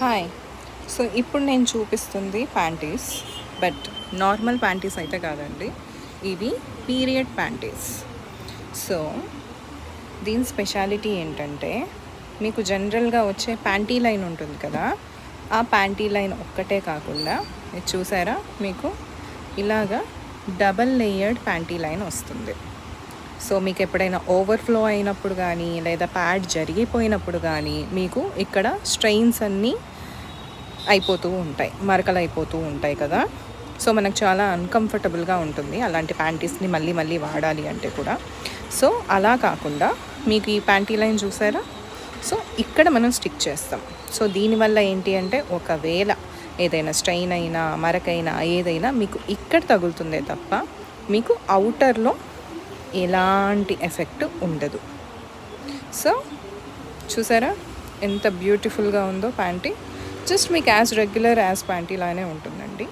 Hi. So ఇప్పుడు నేను చూపిస్తుంది ప్యాంటీస్, బట్ నార్మల్ ప్యాంటీస్ అయితే కాదండి. ఇవి పీరియడ్ ప్యాంటీస్. సో దీని స్పెషాలిటీ ఏంటంటే, మీకు జనరల్గా వచ్చే ప్యాంటీ లైన్ ఉంటుంది కదా, ఆ ప్యాంటీ లైన్ ఒక్కటే కాకుండా ఇది చూసారా, మీకు ఇలాగా డబల్ లేయర్డ్ ప్యాంటీ లైన్ వస్తుంది. సో మీకు ఎప్పుడైనా ఓవర్ఫ్లో అయినప్పుడు కానీ లేదా ప్యాడ్ జరిగిపోయినప్పుడు కానీ మీకు ఇక్కడ స్ట్రెయిన్స్ అన్నీ అయిపోతూ ఉంటాయి, మరకలు అయిపోతూ ఉంటాయి కదా. సో మనకు చాలా అన్కంఫర్టబుల్గా ఉంటుంది అలాంటి ప్యాంటీస్ని మళ్ళీ మళ్ళీ వాడాలి అంటే కూడా. సో అలా కాకుండా మీకు ఈ ప్యాంటీ లైన్ చూసారా, సో ఇక్కడ మనం స్టిక్ చేస్తాం. సో దీనివల్ల ఏంటి అంటే, ఒకవేళ ఏదైనా స్ట్రెయిన్ అయినా మరకైనా ఏదైనా మీకు ఇక్కడ తగులుతుందే తప్ప మీకు అవుటర్లో ఎలాంటి ఎఫెక్ట్ ఉండదు. సో చూసారా ఎంత బ్యూటిఫుల్గా ఉందో ప్యాంటీ. జస్ట్ మీకు యాజ్ రెగ్యులర్ యాజ్ ప్యాంటీ లానే ఉంటుందండి.